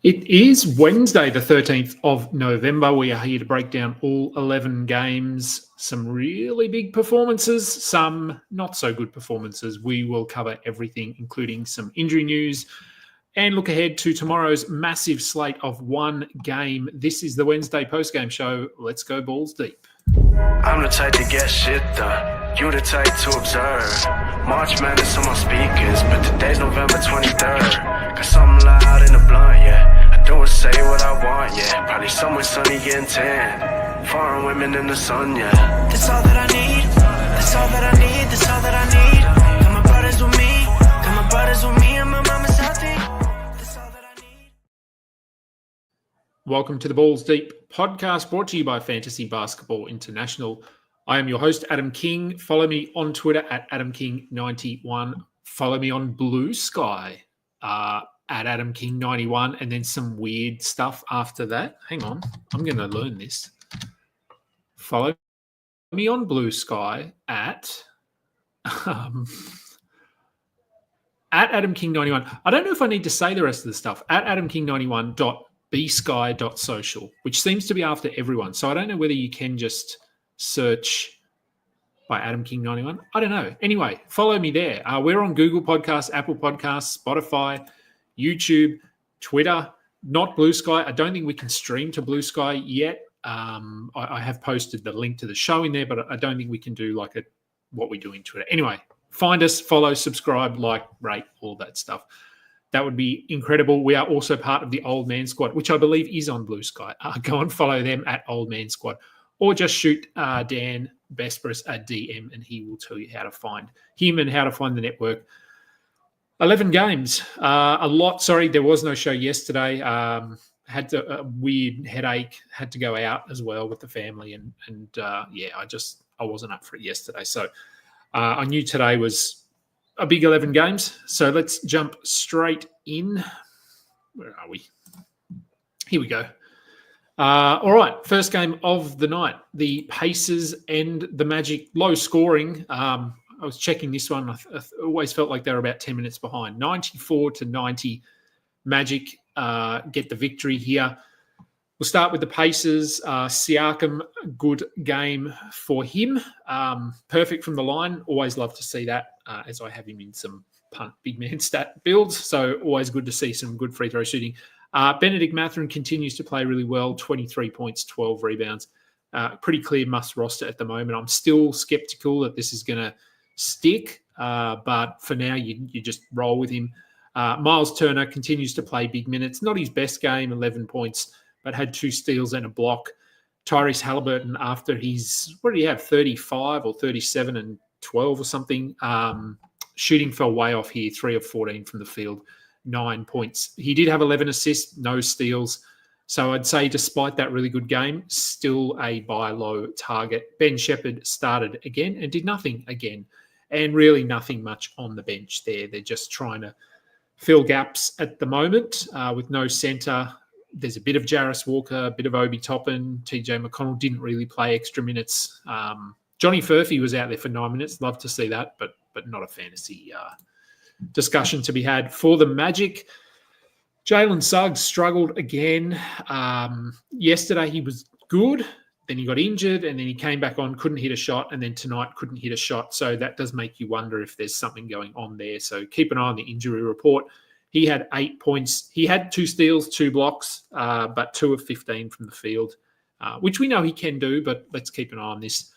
It is Wednesday, the 13th of November. We are here to break down all 11 games, some really big performances, some not so good performances. We will cover everything, including some injury news, and look ahead to tomorrow's massive slate of one game. This is the Wednesday postgame show. Let's go balls deep. I'm the type to get shit done. You the type to observe. March Madness on my speakers, but today's November 23rd. Got something loud in the blunt, yeah. I don't say what I want, yeah. Probably somewhere sunny getting tan. Foreign women in the sun, yeah. That's all that I need. That's all that I need. That's all that I need. Got my brothers with me. Got my brothers with me and my mama's healthy. That's all that I need. Welcome to the Balls Deep podcast, brought to you by Fantasy Basketball International. I am your host, Adam King. Follow me on Twitter at AdamKing91. Follow me on Blue Sky at AdamKing91, and then some weird stuff after that. Hang on, I'm going to learn this. Follow me on Blue Sky at AdamKing91. I don't know if I need to say the rest of the stuff. At AdamKing91.bsky.social, which seems to be after everyone. So I don't know whether you can just search by Adam King 91. I don't know. Anyway, follow me there. We're on Google Podcasts, Apple Podcasts, Spotify, YouTube, Twitter, not Blue Sky. I don't think we can stream to Blue Sky yet. I have posted the link to the show in there, but I don't think we can do like what we do in Twitter. Anyway, find us, follow, subscribe, like, rate, all that stuff. That would be incredible. We are also part of the Old Man Squad, which I believe is on Blue Sky. Go and follow them at Old Man Squad. Or just shoot Dan Besperis a DM and he will tell you how to find him and how to find the network. 11 games. A lot. Sorry, there was no show yesterday. Had a weird headache. Had to go out as well with the family. And I wasn't up for it yesterday. So I knew today was a big 11 games. So let's jump straight in. Where are we? Here we go. All right, first game of the night, the Pacers and the Magic, low scoring. I was checking this one. I always felt like they were about 10 minutes behind. 94-90, Magic get the victory here. We'll start with the Pacers. Siakam, good game for him. Perfect from the line. Always love to see that as I have him in some punt big man stat builds. So always good to see some good free throw shooting. Benedict Mathurin continues to play really well, 23 points, 12 rebounds. Pretty clear must roster at the moment. I'm still skeptical that this is going to stick, but for now, you just roll with him. Miles Turner continues to play big minutes. Not his best game, 11 points, but had 2 steals and a block. Tyrese Halliburton, after he's, 35 or 37 and 12 or something, shooting fell way off here, 3 of 14 from the field. 9 points. He did have 11 assists, no steals. So I'd say despite that really good game, still a buy low target. Ben Shepherd started again and did nothing again. And really nothing much on the bench there. They're just trying to fill gaps at the moment with no centre. There's a bit of Jarris Walker, a bit of Obi Toppin. TJ McConnell didn't really play extra minutes. Johnny Furphy was out there for 9 minutes. Love to see that, but not a fantasy discussion to be had. For the Magic, Jalen Suggs struggled again. Yesterday he was good, then he got injured, and then he came back on, couldn't hit a shot, and then tonight couldn't hit a shot. So that does make you wonder if there's something going on there. So keep an eye on the injury report. He had 8 points. He had 2 steals, 2 blocks, but 2 of 15 from the field, which we know he can do, but let's keep an eye on this.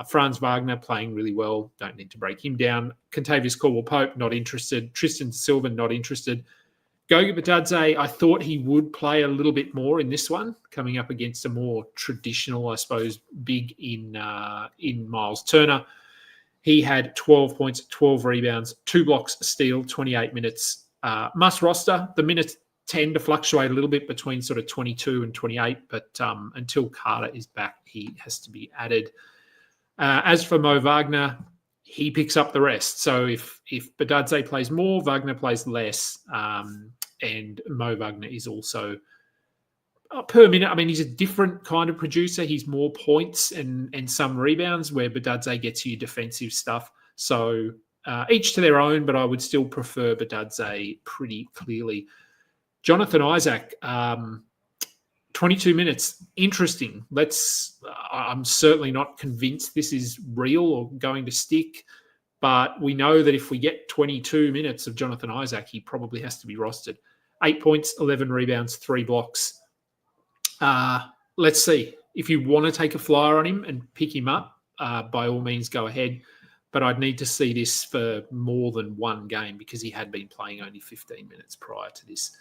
Franz Wagner playing really well. Don't need to break him down. Kentavious Caldwell-Pope, not interested. Tristan Silva, not interested. Goga Bitadze, I thought he would play a little bit more in this one, coming up against a more traditional, I suppose, big in Miles Turner. He had 12 points, 12 rebounds, 2 blocks, a steal, 28 minutes. Must roster. The minutes tend to fluctuate a little bit between sort of 22 and 28, but until Carter is back, he has to be added. As for Mo Wagner, he picks up the rest. So if Bitadze plays more, Wagner plays less. And Mo Wagner is also per minute. I mean, he's a different kind of producer. He's more points and some rebounds, where Bitadze gets you defensive stuff. So each to their own, but I would still prefer Bitadze pretty clearly. Jonathan Isaac, 22 minutes. Interesting. I'm certainly not convinced this is real or going to stick, but we know that if we get 22 minutes of Jonathan Isaac, he probably has to be rostered. 8 points, 11 rebounds, 3 blocks. Let's see. If you want to take a flyer on him and pick him up, by all means, go ahead. But I'd need to see this for more than one game because he had been playing only 15 minutes prior to this.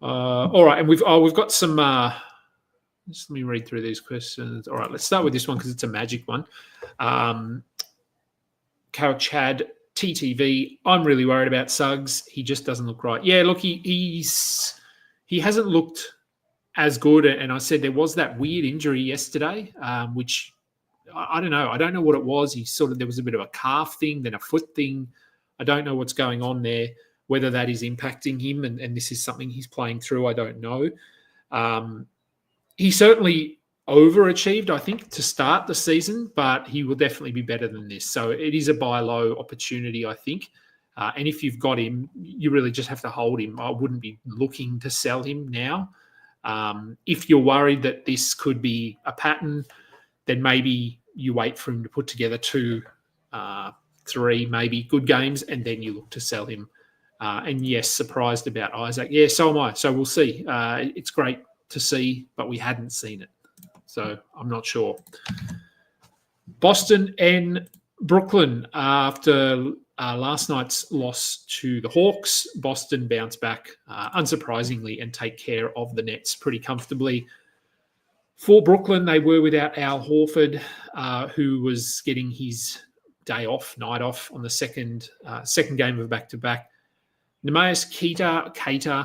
All right, and we've got some. Just let me read through these questions. All right, let's start with this one because it's a Magic one. Carol Chad TTV. I'm really worried about Suggs. He just doesn't look right. Yeah, look, he hasn't looked as good. And I said there was that weird injury yesterday, which I don't know. I don't know what it was. There was a bit of a calf thing, then a foot thing. I don't know what's going on there. Whether that is impacting him and this is something he's playing through, I don't know. He certainly overachieved, I think, to start the season, but he will definitely be better than this. So it is a buy low opportunity, I think. And if you've got him, you really just have to hold him. I wouldn't be looking to sell him now. If you're worried that this could be a pattern, then maybe you wait for him to put together 2, 3, maybe good games, and then you look to sell him. And yes, surprised about Isaac. Yeah, so am I. So we'll see. It's great to see, but we hadn't seen it. So I'm not sure. Boston and Brooklyn. After last night's loss to the Hawks, Boston bounced back unsurprisingly and take care of the Nets pretty comfortably. For Brooklyn, they were without Al Horford, who was getting his night off on the second game of back-to-back. Neemias Queta,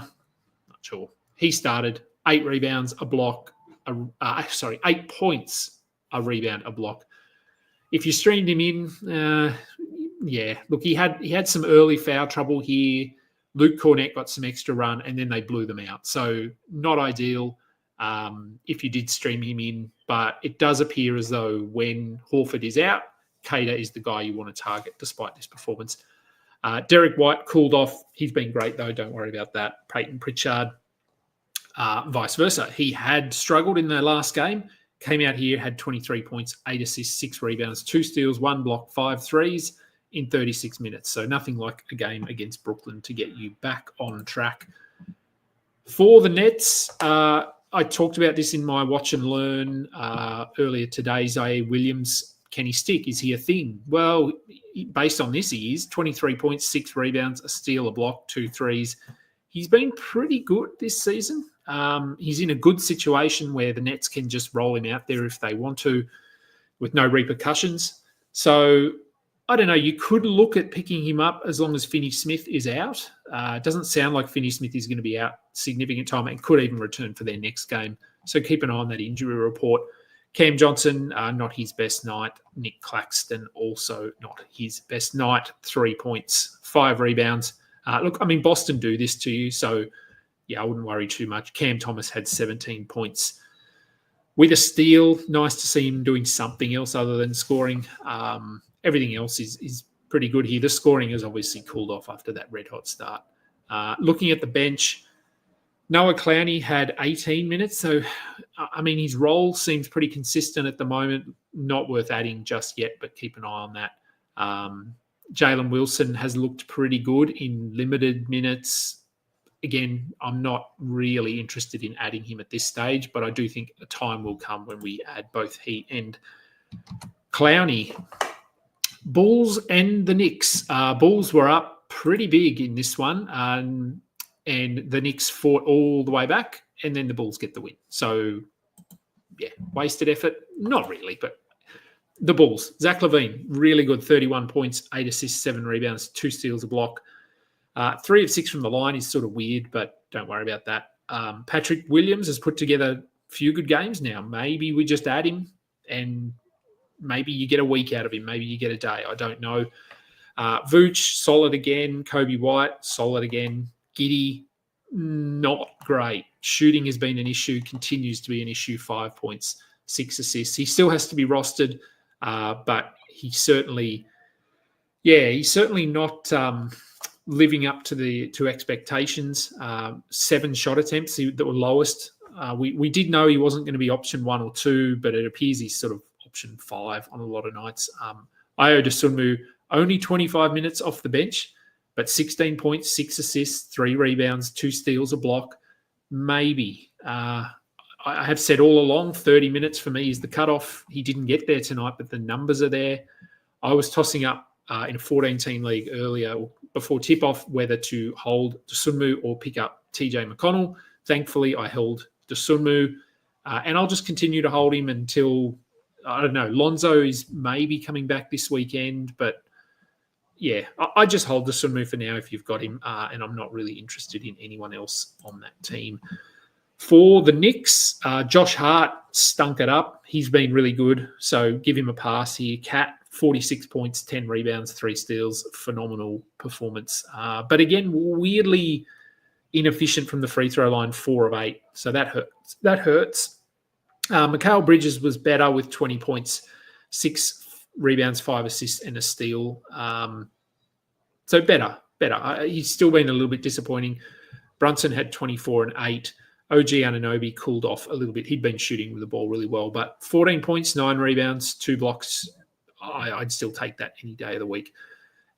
not sure. He started 8 rebounds, a block, 8 points, a rebound, a block. If you streamed him in, look, he had some early foul trouble here. Luke Cornett got some extra run, and then they blew them out. So not ideal if you did stream him in, but it does appear as though when Horford is out, Queta is the guy you want to target despite this performance. Derek White cooled off. He's been great, though. Don't worry about that. Peyton Pritchard, vice versa. He had struggled in the last game, came out here, had 23 points, 8 assists, 6 rebounds, 2 steals, 1 block, 5 threes in 36 minutes. So nothing like a game against Brooklyn to get you back on track. For the Nets, I talked about this in my watch and learn earlier today. Zaire Williams, can he stick? Is he a thing? Well, based on this, he is 23 points, 6 rebounds, a steal, a block, 2 threes. He's been pretty good this season. He's in a good situation where the Nets can just roll him out there if they want to with no repercussions. So I don't know. You could look at picking him up as long as Finney-Smith is out. It doesn't sound like Finney-Smith is going to be out significant time and could even return for their next game. So keep an eye on that injury report. Cam Johnson, not his best night. Nick Claxton, also not his best night. 3 points, 5 rebounds. Look, I mean, Boston do this to you, so yeah, I wouldn't worry too much. Cam Thomas had 17 points with a steal. Nice to see him doing something else other than scoring. Everything else is pretty good here. The scoring has obviously cooled off after that red-hot start. Looking at the bench, Noah Clowney had 18 minutes. So, I mean, his role seems pretty consistent at the moment. Not worth adding just yet, but keep an eye on that. Jalen Wilson has looked pretty good in limited minutes. Again, I'm not really interested in adding him at this stage, but I do think a time will come when we add both he and Clowney. Bulls and the Knicks. Bulls were up pretty big in this one, and the Knicks fought all the way back, and then the Bulls get the win. So, yeah, wasted effort? Not really, but the Bulls. Zach LaVine, really good, 31 points, 8 assists, 7 rebounds, 2 steals, a block. 3 of 6 from the line is sort of weird, but don't worry about that. Patrick Williams has put together a few good games now. Maybe we just add him and maybe you get a week out of him. Maybe you get a day. I don't know. Vooch, solid again. Kobe White, solid again. Giddey, not great. Shooting has been an issue, continues to be an issue. 5 points, 6 assists. He still has to be rostered, but he's certainly not living up to expectations. 7 shot attempts that were lowest. We did know he wasn't going to be option 1 or 2, but it appears he's sort of option 5 on a lot of nights. Ayo Dosunmu, only 25 minutes off the bench, but 16 points, 6 assists, 3 rebounds, 2 steals, a block. Maybe. I have said all along, 30 minutes for me is the cutoff. He didn't get there tonight, but the numbers are there. I was tossing up in a 14-team league earlier before tip-off whether to hold Dosunmu or pick up TJ McConnell. Thankfully, I held Dosunmu, and I'll just continue to hold him until, I don't know, Lonzo is maybe coming back this weekend, but yeah, I just hold Dosunmu for now if you've got him, and I'm not really interested in anyone else on that team. For the Knicks, Josh Hart stunk it up. He's been really good, so give him a pass here. Cat, 46 points, 10 rebounds, 3 steals, phenomenal performance. But again, weirdly inefficient from the free throw line, 4 of 8, so that hurts. Mikal Bridges was better with 20 points, 6 rebounds, 5 assists, and a steal. So better. He's still been a little bit disappointing. Brunson had 24 and 8. OG Anunoby cooled off a little bit. He'd been shooting with the ball really well, but 14 points, 9 rebounds, 2 blocks. I'd still take that any day of the week.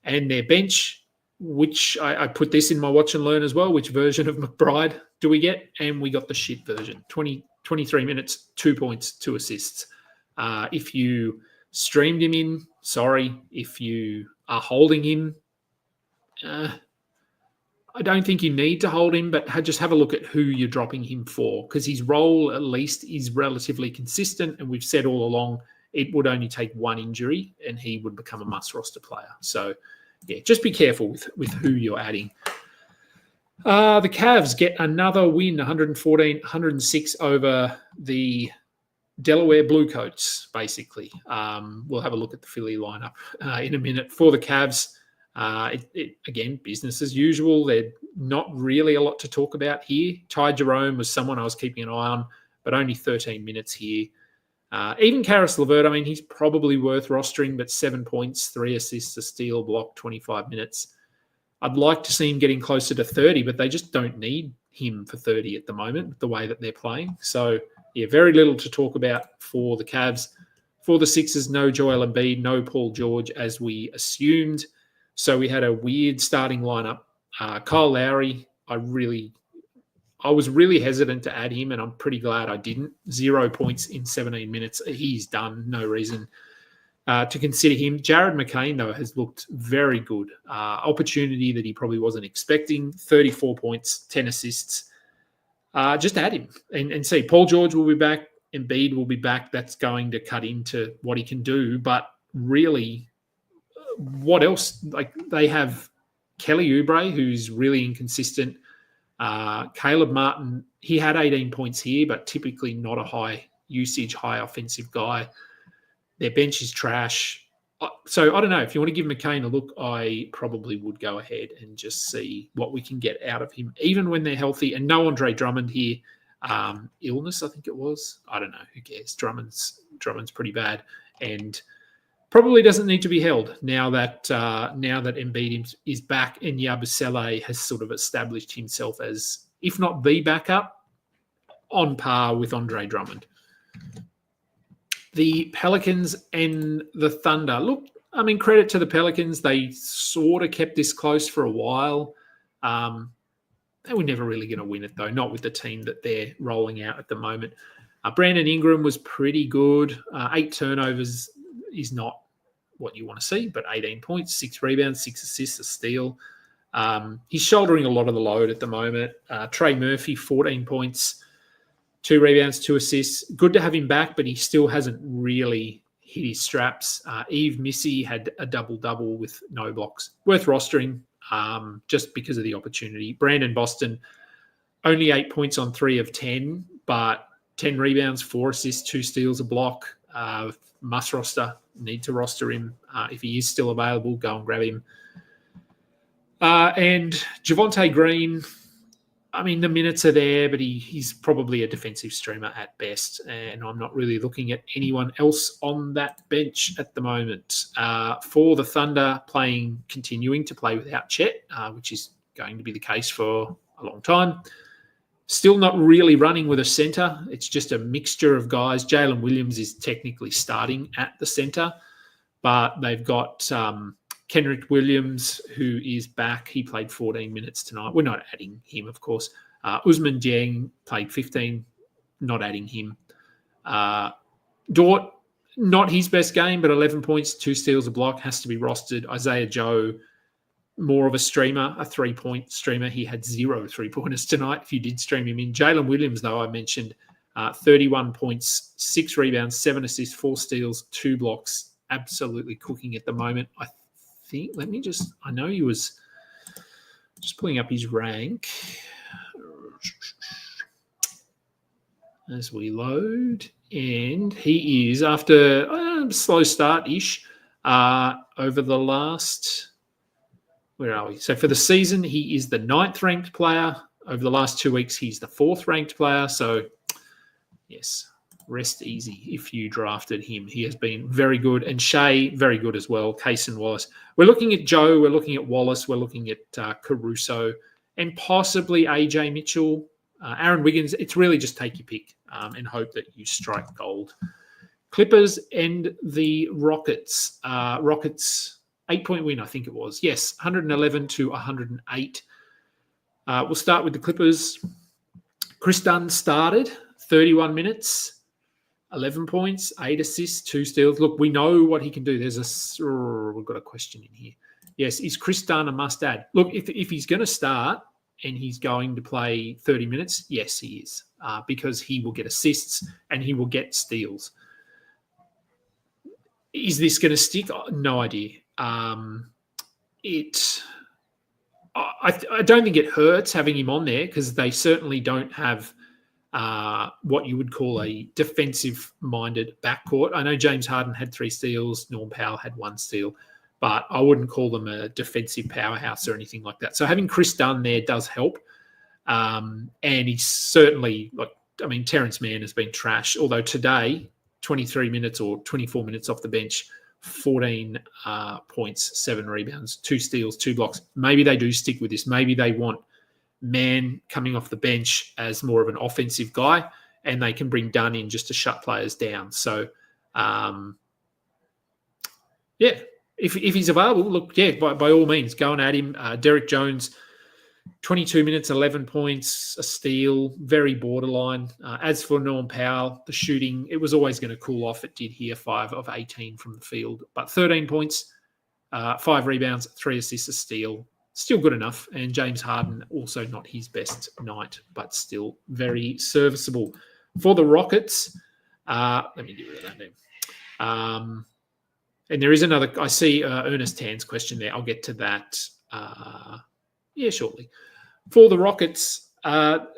And their bench, which I put this in my watch and learn as well, which version of McBride do we get? And we got the shit version. 23 minutes, 2 points, 2 assists. If you streamed him in, sorry. If you are holding him, I don't think you need to hold him, but just have a look at who you're dropping him for, because his role at least is relatively consistent, and we've said all along it would only take 1 injury and he would become a must-roster player. So, yeah, just be careful with who you're adding. The Cavs get another win, 114-106 over the Delaware Bluecoats, basically. We'll have a look at the Philly lineup in a minute. For the Cavs, again, business as usual. There's not really a lot to talk about here. Ty Jerome was someone I was keeping an eye on, but only 13 minutes here. Even Karis LeVert, I mean, he's probably worth rostering, but 7 points, 3 assists, a steal, block, 25 minutes. I'd like to see him getting closer to 30, but they just don't need him for 30 at the moment, the way that they're playing. So, yeah, very little to talk about for the Cavs. For the Sixers, no Joel Embiid, no Paul George, as we assumed. So we had a weird starting lineup. Kyle Lowry, I was really hesitant to add him, and I'm pretty glad I didn't. 0 points in 17 minutes. He's done. No reason to consider him. Jared McCain, though, has looked very good. Opportunity that he probably wasn't expecting. 34 points, 10 assists. Just add him and see. Paul George will be back. Embiid will be back. That's going to cut into what he can do. But really, what else? Like, they have Kelly Oubre, who's really inconsistent. Caleb Martin, he had 18 points here, but typically not a high usage, high offensive guy. Their bench is trash. So I don't know. If you want to give McCain a look, I probably would go ahead and just see what we can get out of him, even when they're healthy. And no Andre Drummond here. Illness, I think it was. I don't know. Who cares? Drummond's pretty bad, and probably doesn't need to be held now that Embiid is back and Yabusele has sort of established himself as, if not the backup, on par with Andre Drummond. The Pelicans and the Thunder. Look, I mean, credit to the Pelicans. They sort of kept this close for a while. They were never really going to win it, though, not with the team that they're rolling out at the moment. Brandon Ingram was pretty good. 8 turnovers is not what you want to see, but 18 points, 6 rebounds, 6 assists, a steal. He's shouldering a lot of the load at the moment. Trey Murphy, 14 points, 2 rebounds, 2 assists. Good to have him back, but he still hasn't really hit his straps. Eve Missy had a double-double with no blocks. Worth rostering just because of the opportunity. Brandon Boston, only 8 points on 3 of 10, but 10 rebounds, 4 assists, 2 steals, a block. Must roster. Need to roster him. If he is still available, go and grab him. And Javonte Green, I mean, the minutes are there, but he's probably a defensive streamer at best, and I'm not really looking at anyone else on that bench at the moment. For the Thunder, continuing to play without Chet, which is going to be the case for a long time. Still not really running with a centre. It's just a mixture of guys. Jalen Williams is technically starting at the centre, but they've got Kenrich Williams, who is back. He played 14 minutes tonight. We're not adding him, of course. Usman Dieng played 15, not adding him. Dort, not his best game, but 11 points, 2 steals, a block, has to be rostered. Isaiah Joe, more of a streamer, a 3-point streamer. He had 0 3-pointers tonight if you did stream him in. Jalen Williams, though, I mentioned, 31 points, 6 rebounds, 7 assists, 4 steals, 2 blocks. Absolutely cooking at the moment. I know he was just pulling up his rank as we load. And he is, after a slow start-ish, over the last, where are we? So for the season, he is the 9th ranked player. Over the last 2 weeks, he's the 4th ranked player. So, yes, rest easy if you drafted him. He has been very good. And Shea, very good as well. Case and Wallace. We're looking at Joe. We're looking at Wallace. We're looking at Caruso and possibly AJ Mitchell. Aaron Wiggins. It's really just take your pick and hope that you strike gold. Clippers and the Rockets. Rockets, 8-point win, I think it was. Yes, 111 to 108. We'll start with the Clippers. Chris Dunn started 31 minutes. 11 points, 8 assists, 2 steals. Look, we know what he can do. We've got a question in here. Yes, is Chris Dunn a must-add? Look, if he's going to start and he's going to play 30 minutes, yes, he is, because he will get assists and he will get steals. Is this going to stick? No idea. I don't think it hurts having him on there because they certainly don't have what you would call a defensive-minded backcourt. I know James Harden had 3 steals, Norm Powell had 1 steal, but I wouldn't call them a defensive powerhouse or anything like that. So having Chris Dunn there does help, and he's certainly Terrence Mann has been trash. Although today, 23 minutes or 24 minutes off the bench, 14 points, 7 rebounds, 2 steals, 2 blocks. Maybe they do stick with this. Maybe they want Mann coming off the bench as more of an offensive guy, and they can bring Dunn in just to shut players down. So, if he's available, look, by all means, go and add him. Derek Jones, 22 minutes, 11 points, a steal, very borderline. As for Norm Powell, the shooting, it was always going to cool off. It did here, 5 of 18 from the field, but 13 points, 5 rebounds, 3 assists, a steal. Still good enough. And James Harden, also not his best night, but still very serviceable. For the Rockets, let me get rid of that name. And there is another, I see Ernest Tan's question there. I'll get to that shortly. For the Rockets,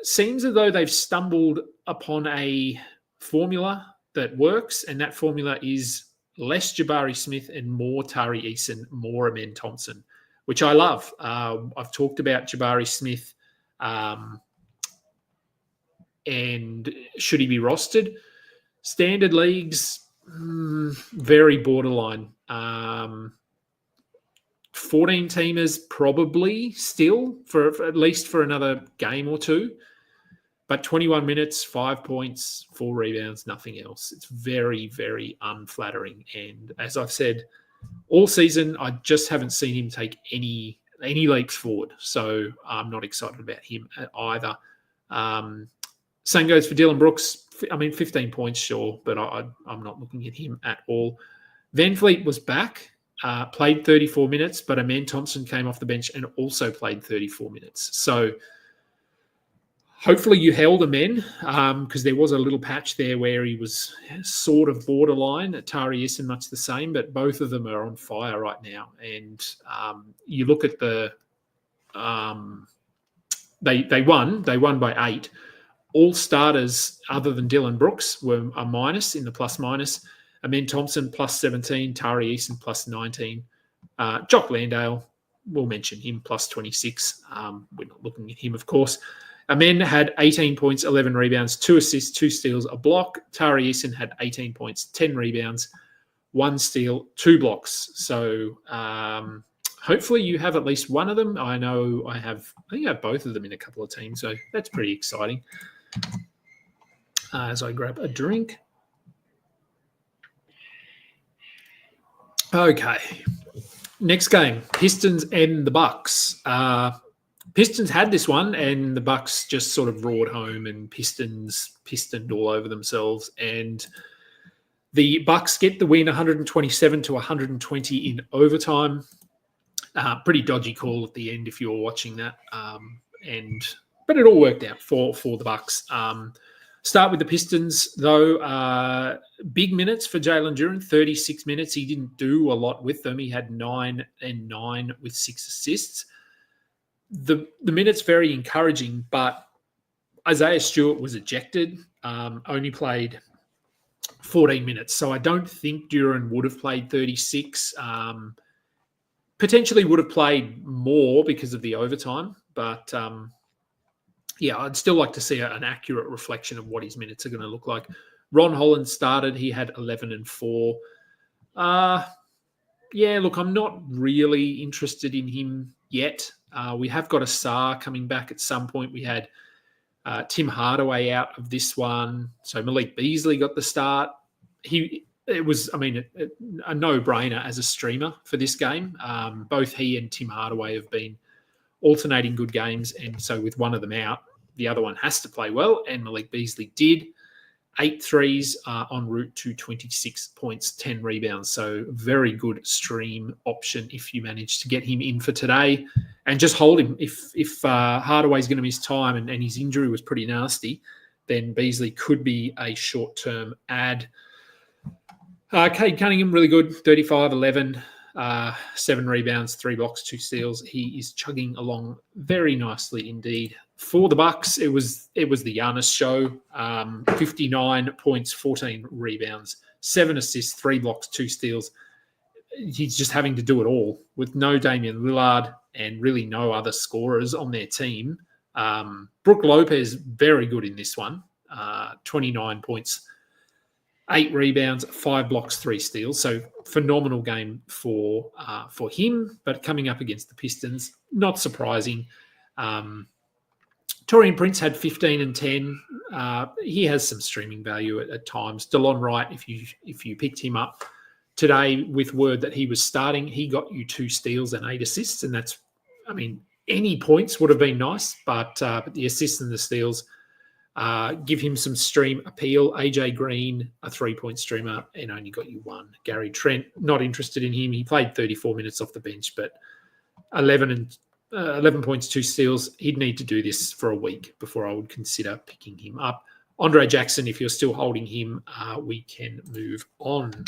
seems as though they've stumbled upon a formula that works, and that formula is less Jabari Smith and more Tari Eason, more Amen Thompson, which I love. I've talked about Jabari Smith and should he be rostered? Standard leagues, very borderline. 14-teamers probably still, for at least for another game or two. But 21 minutes, 5 points, 4 rebounds, nothing else. It's very, very unflattering. And as I've said, all season, I just haven't seen him take any leaps forward. So I'm not excited about him either. Same goes for Dylan Brooks. 15 points, sure, but I'm not looking at him at all. Van Fleet was back, played 34 minutes, but Amen Thompson came off the bench and also played 34 minutes. So hopefully you held Amen because there was a little patch there where he was sort of borderline. Tari Eason much the same, but both of them are on fire right now. And you look at the they won by 8. All starters other than Dylan Brooks were a minus in the plus-minus. Amen Thompson plus 17, Tari Eason plus 19. Jock Landale, we'll mention him, plus 26. We're not looking at him, of course. Amen had 18 points, 11 rebounds, 2 assists, 2 steals, a block. Tari Eason had 18 points, 10 rebounds, 1 steal, 2 blocks. So hopefully you have at least one of them. I think I have both of them in a couple of teams, so that's pretty exciting. As I grab a drink. Okay. Next game, Pistons and the Bucks. Pistons had this one, and the Bucks just sort of roared home, and pistoned all over themselves. And the Bucks get the win, 127 to 120 in overtime. Pretty dodgy call at the end if you were watching that, but it all worked out for the Bucks. Start with the Pistons, though. Big minutes for Jalen Duren, 36 minutes. He didn't do a lot with them. He had 9 and 9 with 6 assists. The minutes very encouraging, but Isaiah Stewart was ejected, only played 14 minutes. So I don't think Duren would have played 36. Potentially would have played more because of the overtime, but I'd still like to see an accurate reflection of what his minutes are going to look like. Ron Holland started. He had 11 and 4. Look, I'm not really interested in him yet. We have got a Sarr coming back at some point. We had Tim Hardaway out of this one. So Malik Beasley got the start. It was a no-brainer as a streamer for this game. Both he and Tim Hardaway have been alternating good games, and so with one of them out, the other one has to play well, and Malik Beasley did. 8 threes en route to 26 points, 10 rebounds. So very good stream option if you manage to get him in for today and just hold him. If Hardaway's going to miss time and his injury was pretty nasty, then Beasley could be a short-term add. Cade Cunningham, really good, 35, 11, 7 rebounds, 3 blocks, 2 steals. He is chugging along very nicely indeed. For the Bucks, it was the Giannis show. 59 points, 14 rebounds, 7 assists, 3 blocks, 2 steals. He's just having to do it all with no Damian Lillard and really no other scorers on their team. Brook Lopez, very good in this one. 29 points, 8 rebounds, 5 blocks, 3 steals. So phenomenal game for him. But coming up against the Pistons, not surprising. Taurean Prince had 15 and 10. He has some streaming value at times. DeLon Wright, if you picked him up today with word that he was starting, he got you 2 steals and 8 assists. And that's, any points would have been nice, but the assists and the steals give him some stream appeal. AJ Green, a 3-point streamer, and only got you 1. Gary Trent, not interested in him. He played 34 minutes off the bench, but 11 points, 2 steals. He'd need to do this for a week before I would consider picking him up. Andre Jackson, if you're still holding him, we can move on.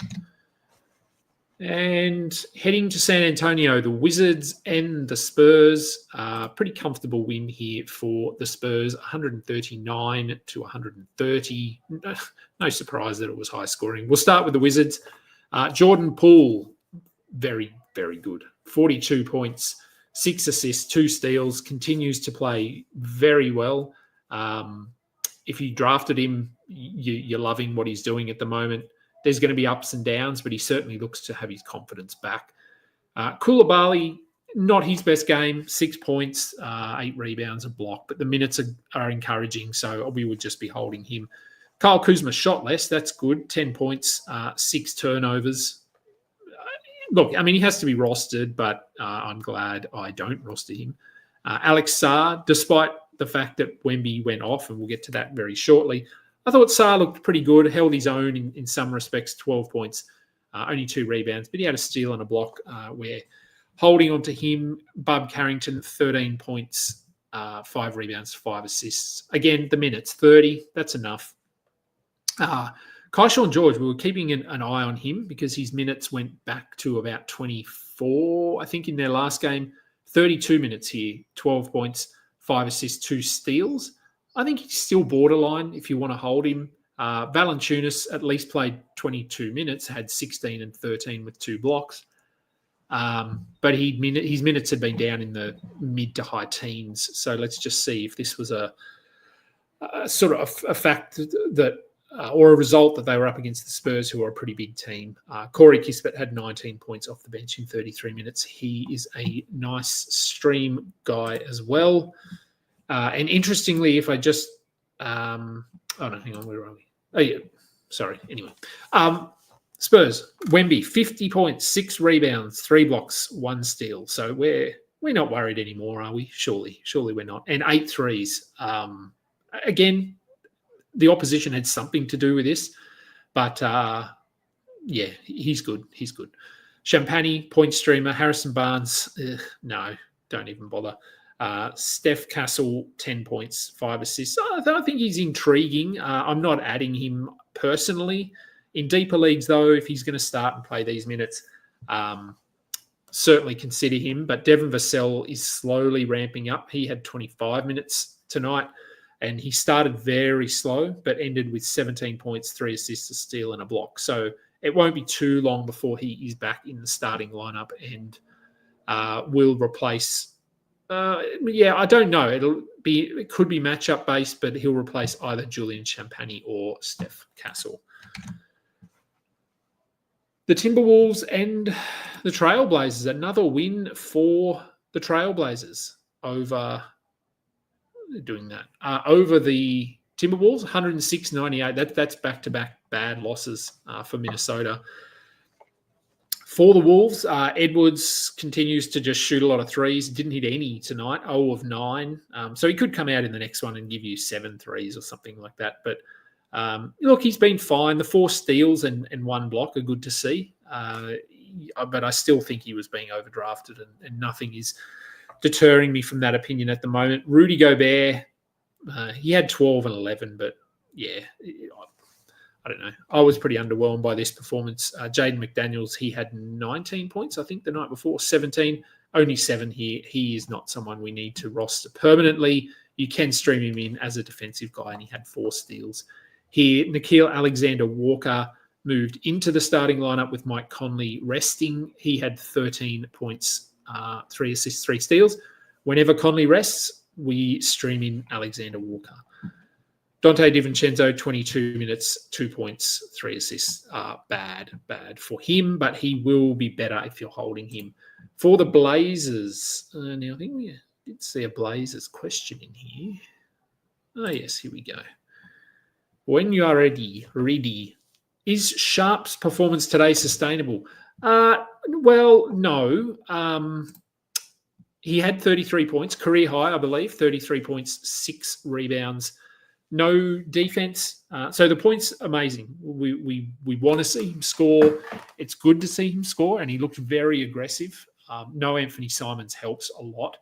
And heading to San Antonio, the Wizards and the Spurs. Pretty comfortable win here for the Spurs, 139 to 130. No surprise that it was high scoring. We'll start with the Wizards. Jordan Poole, very, very good. 42 points. 6 assists, 2 steals, continues to play very well. If you drafted him, you're loving what he's doing at the moment. There's going to be ups and downs, but he certainly looks to have his confidence back. Koulibaly, not his best game, 6 points, 8 rebounds, a block, but the minutes are encouraging, so we would just be holding him. Kyle Kuzma shot less, that's good, 10 points, 6 turnovers. Look, he has to be rostered, but I'm glad I don't roster him. Alex Sarr, despite the fact that Wemby went off, and we'll get to that very shortly, I thought Sarr looked pretty good, held his own in some respects, 12 points, only 2 rebounds, but he had a steal and a block. We're holding on to him. Bub Carrington, 13 points, 5 rebounds, 5 assists. Again, the minutes, 30, that's enough. Keyshawn George, we were keeping an eye on him because his minutes went back to about 24, I think, in their last game. 32 minutes here, 12 points, 5 assists, 2 steals. I think he's still borderline if you want to hold him. Valanciunas at least played 22 minutes, had 16 and 13 with 2 blocks. But his minutes had been down in the mid to high teens. So let's just see if this was a sort of a fact that, or a result that they were up against the Spurs, who are a pretty big team. Corey Kispert had 19 points off the bench in 33 minutes. He is a nice stream guy as well. And interestingly, if I just, hang on, where are we? Oh yeah, sorry. Anyway, Spurs, Wemby, 50 points, 6 rebounds, 3 blocks, 1 steal. So we're not worried anymore, are we? Surely we're not. And 8 threes. Again, the opposition had something to do with this, but yeah, he's good. Champagny, point streamer, Harrison Barnes, no, don't even bother. Steph Castle, 10 points, 5 assists. I think he's intriguing. I'm not adding him personally. In deeper leagues, though, if he's going to start and play these minutes, certainly consider him. But Devin Vassell is slowly ramping up. He had 25 minutes tonight, and he started very slow, but ended with 17 points, 3 assists, a steal, and a block. So it won't be too long before he is back in the starting lineup and will replace. I don't know. It could be matchup based, but he'll replace either Julian Champagny or Steph Castle. The Timberwolves and the Trailblazers. Another win for the Trailblazers over doing that. Over the Timberwolves, 106-98. That's back-to-back bad losses for Minnesota. For the Wolves, Edwards continues to just shoot a lot of threes. Didn't hit any tonight, 0 of 9. So he could come out in the next one and give you 7 threes or something like that. But look, he's been fine. The 4 steals and 1 block are good to see. But I still think he was being overdrafted, and nothing is deterring me from that opinion at the moment. Rudy Gobert, he had 12 and 11, but yeah, I don't know. I was pretty underwhelmed by this performance. Jaden McDaniels, he had 19 points, I think, the night before, 17. Only 7 here. He is not someone we need to roster permanently. You can stream him in as a defensive guy, and he had 4 steals. Here, Nickeil Alexander-Walker moved into the starting lineup with Mike Conley resting. He had 13 points, 3 assists, 3 steals. Whenever Conley rests, we stream in Alexander-Walker. Dante DiVincenzo, 22 minutes, 2 points, 3 assists. Bad for him, but he will be better if you're holding him. For the Blazers, now I think we did see a Blazers question in here. Oh, yes, here we go. When you are ready. Is Sharp's performance today sustainable? Well, no. He had 33 points, career high, I believe, 33 points, 6 rebounds. No defense. So the points, amazing. We want to see him score. It's good to see him score, and he looked very aggressive. No Anthony Simons helps a lot.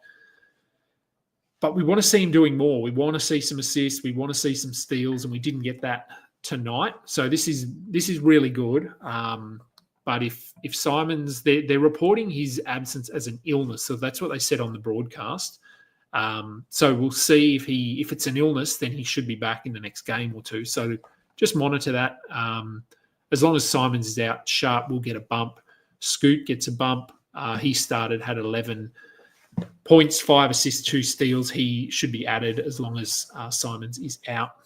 But we want to see him doing more. We want to see some assists. We want to see some steals, and we didn't get that tonight. So this is really good. But if Simons, they're reporting his absence as an illness. So that's what they said on the broadcast. So we'll see if it's an illness, then he should be back in the next game or two. So just monitor that. As long as Simons is out, Sharp will get a bump. Scoot gets a bump. He had 11 points, 5 assists, 2 steals. He should be added as long as Simons is out.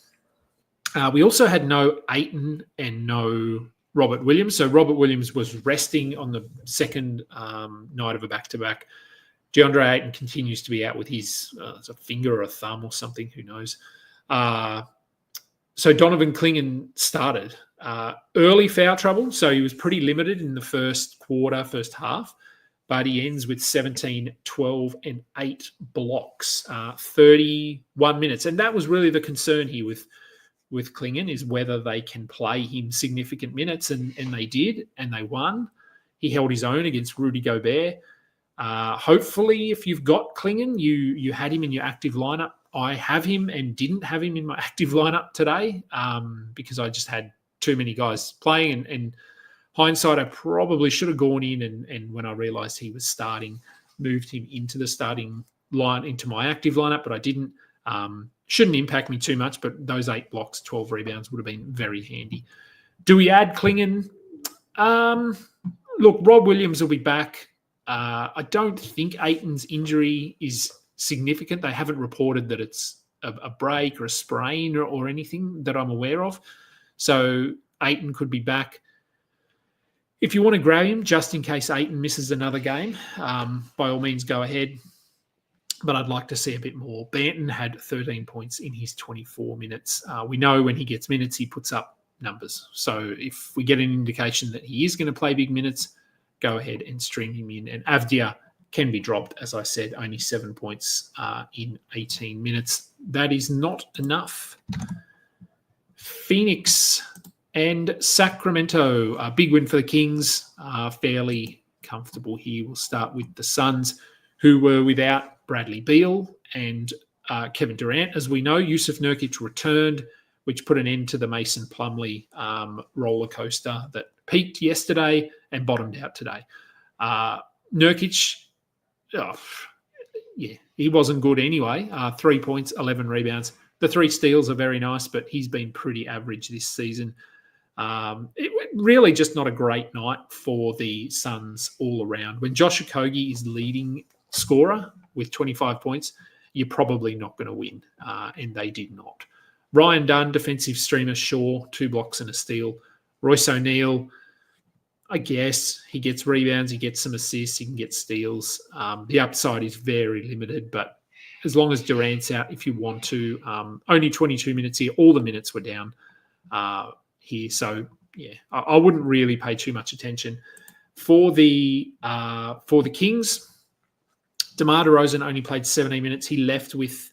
We also had no Ayton and no Robert Williams. So Robert Williams was resting on the second night of a back-to-back. DeAndre Ayton continues to be out with his a finger or a thumb or something, who knows. So Donovan Clingan started. Early foul trouble, so he was pretty limited in the first half, but he ends with 17, 12, and 8 blocks, 31 minutes. And that was really the concern here with Clingan, is whether they can play him significant minutes, and they did, and they won. He held his own against Rudy Gobert. Hopefully, if you've got Clingan, you had him in your active lineup. I have him and didn't have him in my active lineup today because I just had too many guys playing. And hindsight, I probably should have gone in and when I realised he was starting, moved him into the starting line, into my active lineup, but I didn't. Shouldn't impact me too much, but those 8 blocks, 12 rebounds would have been very handy. Do we add Clingan? Look, Rob Williams will be back. I don't think Ayton's injury is significant. They haven't reported that it's a break or a sprain or anything that I'm aware of. So Ayton could be back. If you want to grab him, just in case Ayton misses another game, by all means, go ahead. But I'd like to see a bit more. Banton had 13 points in his 24 minutes. We know when he gets minutes, he puts up numbers. So if we get an indication that he is going to play big minutes, go ahead and stream him in. And Avdia can be dropped, as I said, only 7 points in 18 minutes. That is not enough. Phoenix and Sacramento, a big win for the Kings. Fairly comfortable here. We'll start with the Suns, who were without Bradley Beal and Kevin Durant. As we know, Yusuf Nurkic returned, which put an end to the Mason Plumlee roller coaster that peaked yesterday and bottomed out today. Nurkic, he wasn't good anyway. 3 points, 11 rebounds. The 3 steals are very nice, but he's been pretty average this season. It really just not a great night for the Suns all around. When Josh Okogie is leading scorer with 25 points, you're probably not going to win, and they did not. Ryan Dunn, defensive streamer, sure, 2 blocks and a steal. Royce O'Neal, I guess, he gets rebounds, he gets some assists, he can get steals. The upside is very limited, but as long as Durant's out, if you want to, only 22 minutes here, all the minutes were down here. So, yeah, I wouldn't really pay too much attention. For the Kings, DeMar DeRozan only played 17 minutes. He left with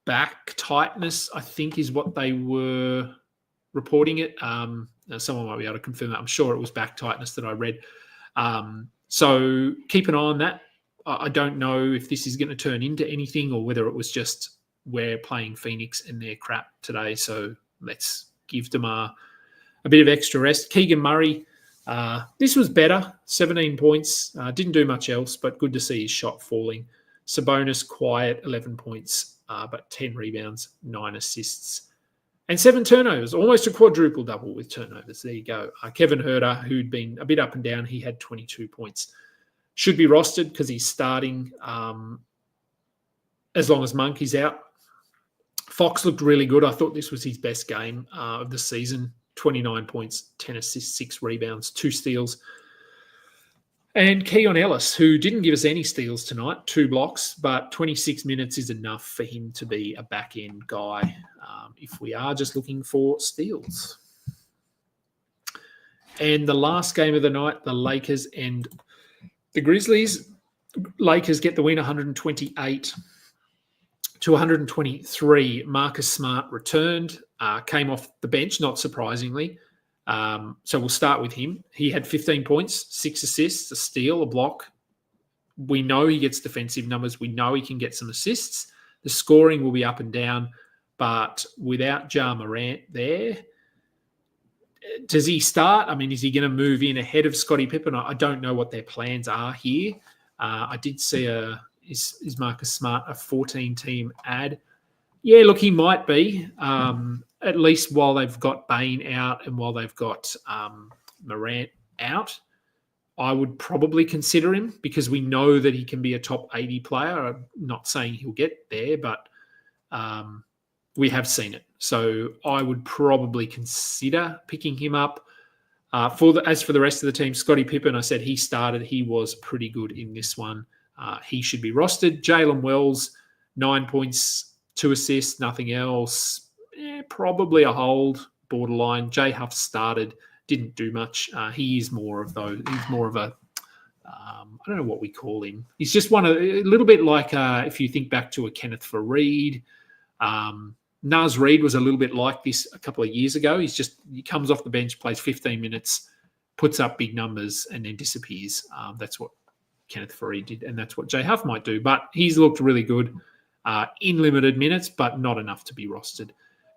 back tightness, I think is what they were reporting it. Now someone might be able to confirm that. I'm sure it was back tightness that I read. So keep an eye on that. I don't know if this is going to turn into anything or whether it was just we're playing Phoenix and they're crap today. So let's give DeMar a bit of extra rest. Keegan Murray, this was better, 17 points. Didn't do much else, but good to see his shot falling. Sabonis, quiet, 11 points, but 10 rebounds, 9 assists, and 7 turnovers. Almost a quadruple double with turnovers. There you go. Kevin Huerter, who'd been a bit up and down, he had 22 points. Should be rostered because he's starting as long as Monk is out. Fox looked really good. I thought this was his best game of the season. 29 points, 10 assists, 6 rebounds, 2 steals. And Keon Ellis, who didn't give us any steals tonight, 2 blocks, but 26 minutes is enough for him to be a back-end guy if we are just looking for steals. And the last game of the night, the Lakers and the Grizzlies. Lakers get the win 128 to 123. Marcus Smart returned, came off the bench, not surprisingly. So we'll start with him. He had 15 points, 6 assists, a steal, a block. We know he gets defensive numbers. We know he can get some assists. The scoring will be up and down, but without Ja Morant there, does he start? I mean, is he going to move in ahead of Scottie Pippen? I don't know what their plans are here. I did see is Marcus Smart a 14-team ad? Yeah, look, he might be, at least while they've got Bane out and while they've got Morant out. I would probably consider him because we know that he can be a top 80 player. I'm not saying he'll get there, but we have seen it. So I would probably consider picking him up. As for the rest of the team, Scottie Pippen, I said he started. He was pretty good in this one. He should be rostered. Jalen Wells, 9 points, 2 assists, nothing else. Probably a hold, borderline. Jay Huff started, didn't do much. He is more of those. He's more of a, I don't know what we call him. He's just a little bit like if you think back to a Kenneth Faried. Naz Reid was a little bit like this a couple of years ago. He comes off the bench, plays 15 minutes, puts up big numbers, and then disappears. That's what Kenneth Faried did, and that's what Jay Huff might do. But he's looked really good in limited minutes, but not enough to be rostered.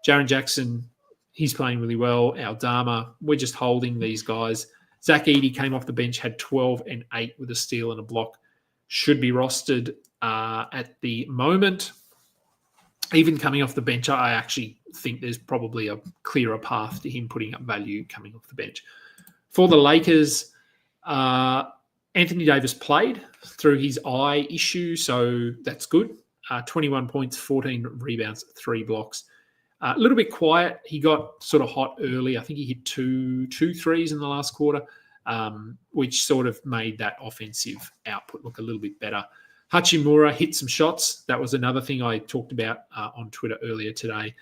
Jaren Jackson, he's playing really well. Aldama, we're just holding these guys. Zach Edey came off the bench, had 12 and 8 with a steal and a block. Should be rostered at the moment. Even coming off the bench, I actually think there's probably a clearer path to him putting up value coming off the bench. For the Lakers, Anthony Davis played through his eye issue, so that's good. 21 points, 14 rebounds, 3 blocks. A little bit quiet. He got sort of hot early. I think he hit two threes in the last quarter, which sort of made that offensive output look a little bit better. Hachimura hit some shots. That was another thing I talked about on Twitter earlier today.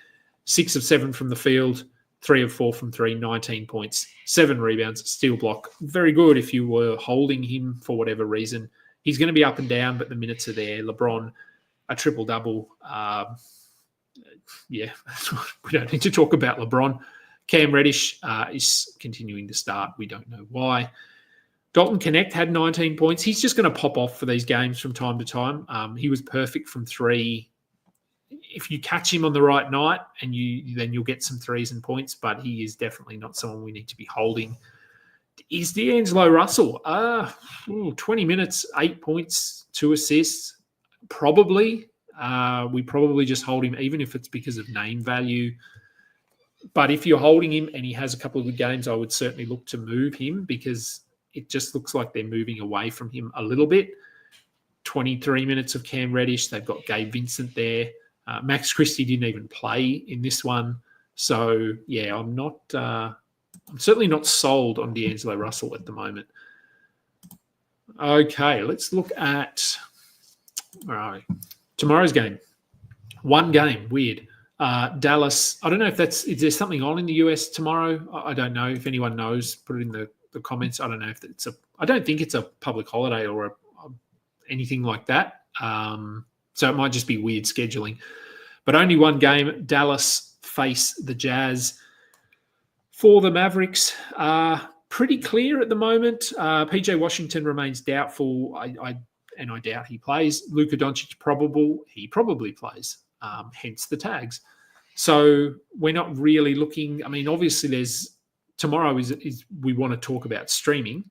6 of 7 from the field, 3 of 4 from 3, 19 points, 7 rebounds, steal block. Very good if you were holding him for whatever reason. He's going to be up and down, but the minutes are there. LeBron, a triple-double. We don't need to talk about LeBron. Cam Reddish is continuing to start. We don't know why. Dalton Connect had 19 points. He's just going to pop off for these games from time to time. He was perfect from 3. If you catch him on the right night, and then you'll get some threes and points, but he is definitely not someone we need to be holding. Is D'Angelo Russell? 20 minutes, 8 points, 2 assists. Probably. We probably just hold him, even if it's because of name value. But if you're holding him and he has a couple of good games, I would certainly look to move him, because it just looks like they're moving away from him a little bit. 23 minutes of Cam Reddish. They've got Gabe Vincent there. Max Christie didn't even play in this one. So, yeah, I'm certainly not sold on D'Angelo Russell at the moment. Okay, let's look at tomorrow's game. One game, weird. Dallas, I don't know if is there something on in the US tomorrow? I don't know. If anyone knows, put it in the comments. I don't know if I don't think it's a public holiday or anything like that. So it might just be weird scheduling. But only one game. Dallas face the Jazz. For the Mavericks, pretty clear at the moment. PJ Washington remains doubtful. I doubt he plays. Luka Doncic probable. He probably plays. Hence the tags. So we're not really looking. I mean, obviously, tomorrow is we want to talk about streaming,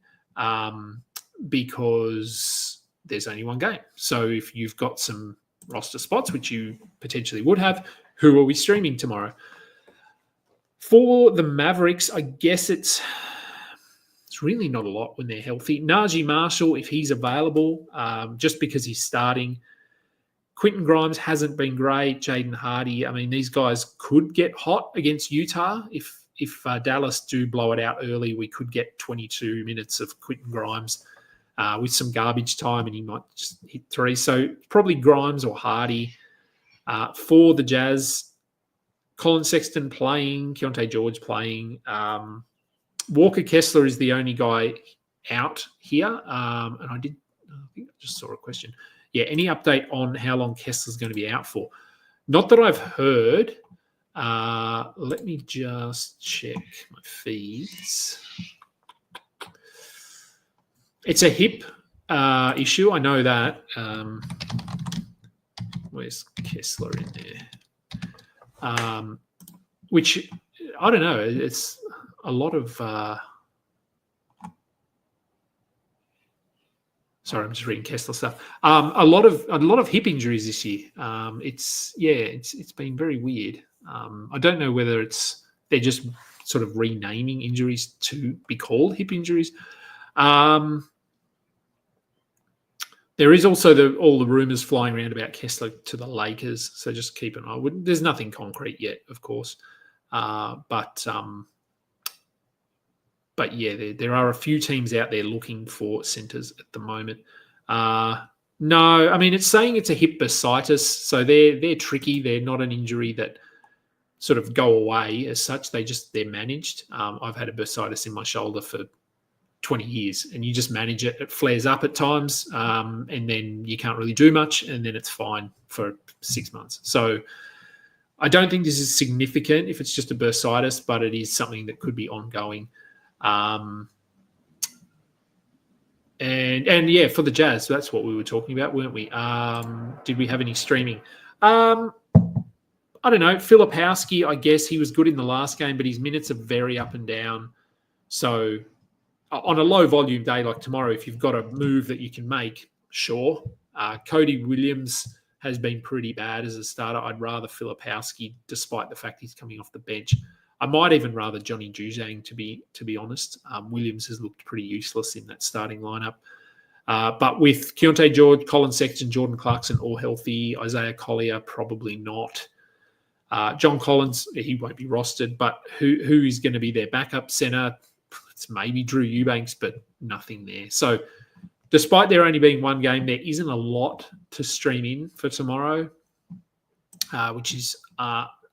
because there's only one game. So if you've got some roster spots, which you potentially would have, who are we streaming tomorrow? For the Mavericks, I guess it's really not a lot when they're healthy. Najee Marshall, if he's available, just because he's starting. Quentin Grimes hasn't been great. Jaden Hardy. I mean, these guys could get hot against Utah. If Dallas do blow it out early, we could get 22 minutes of Quentin Grimes with some garbage time, and he might just hit 3. So probably Grimes or Hardy. For the Jazz, Colin Sexton playing, Keontae George playing. Walker Kessler is the only guy out here. And I think I just saw a question. Yeah, any update on how long Kessler's going to be out for? Not that I've heard. Let me just check my feeds. It's a hip issue. I know that. Where's Kessler in there? Which, I don't know. It's a lot of... Sorry, I'm just reading Kessler stuff. A lot of hip injuries this year. It's been very weird. I don't know whether they're just sort of renaming injuries to be called hip injuries. There is also all the rumors flying around about Kessler to the Lakers, so just keep an eye. There's nothing concrete yet, of course, but yeah, there are a few teams out there looking for centers at the moment. No, I mean, it's saying it's a hip bursitis, so they're tricky. They're not an injury that sort of go away as such. They're managed. I've had a bursitis in my shoulder for 20 years, and you just manage it. It flares up at times, and then you can't really do much, and then it's fine for 6 months. So I don't think this is significant if it's just a bursitis, but it is something that could be ongoing. And yeah, for the Jazz, that's what we were talking about, weren't we? Did we have any streaming? I don't know. Filipowski, I guess he was good in the last game, but his minutes are very up and down. So on a low volume day like tomorrow, if you've got a move that you can make, sure. Cody Williams has been pretty bad as a starter. I'd rather Filipowski, despite the fact he's coming off the bench. I might even rather Johnny Juzang, to be honest. Williams has looked pretty useless in that starting lineup. But with Keontae George, Colin Sexton, Jordan Clarkson all healthy, Isaiah Collier probably not. John Collins, he won't be rostered, but who is going to be their backup center? It's maybe Drew Eubanks, but nothing there. So despite there only being one game, there isn't a lot to stream in for tomorrow, which is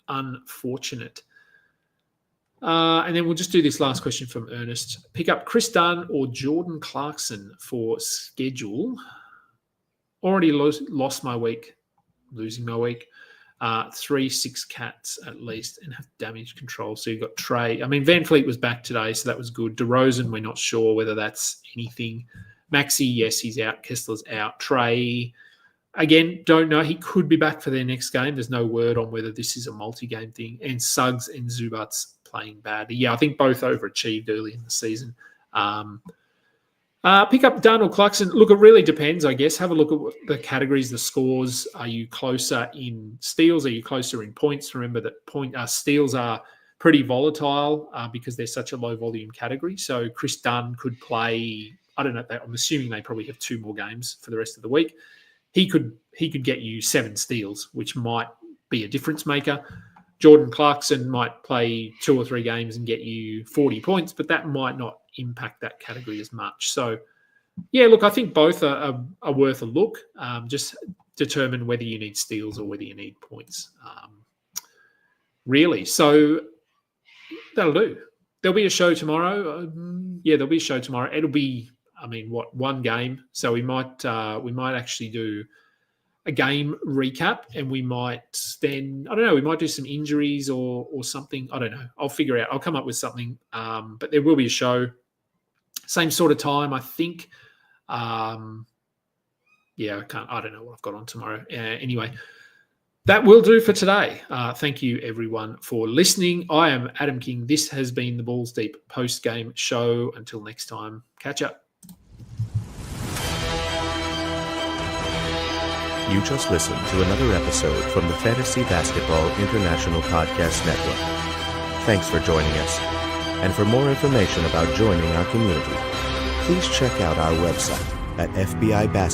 unfortunate. And then we'll just do this last question from Ernest. Pick up Chris Dunn or Jordan Clarkson for schedule. Already lost my week, losing my week. 3-6 cats at least and have damage control. So you've got Trey. I mean, Van Fleet was back today, so that was good. DeRozan, we're not sure whether that's anything. Maxey, yes, he's out. Kessler's out. Trey, again, don't know. He could be back for their next game. There's no word on whether this is a multi-game thing. And Suggs and Zubats playing badly. Yeah, I think both overachieved early in the season. Pick up Dunn or Clarkson. Look, it really depends, I guess. Have a look at the categories, the scores. Are you closer in steals? Are you closer in points? Remember that steals are pretty volatile because they're such a low volume category. So Chris Dunn could play, I don't know, I'm assuming they probably have 2 more games for the rest of the week. He could get you 7 steals, which might be a difference maker. Jordan Clarkson might play 2 or 3 games and get you 40 points, but that might not impact that category as much. So, yeah, look, I think both are worth a look. Just determine whether you need steals or whether you need points. Really. So that'll do. There'll be a show tomorrow. There'll be a show tomorrow. It'll be, one game. So we might actually do a game recap, and we might then, I don't know, we might do some injuries or something. I don't know. I'll figure out. I'll come up with something. But there will be a show. Same sort of time, I think. I don't know what I've got on tomorrow. Anyway, that will do for today. Thank you, everyone, for listening. I am Adam King. This has been the Balls Deep post-game show. Until next time, catch up. You just listened to another episode from the Fantasy Basketball International Podcast Network. Thanks for joining us. And for more information about joining our community, please check out our website at FBIBasketball.com.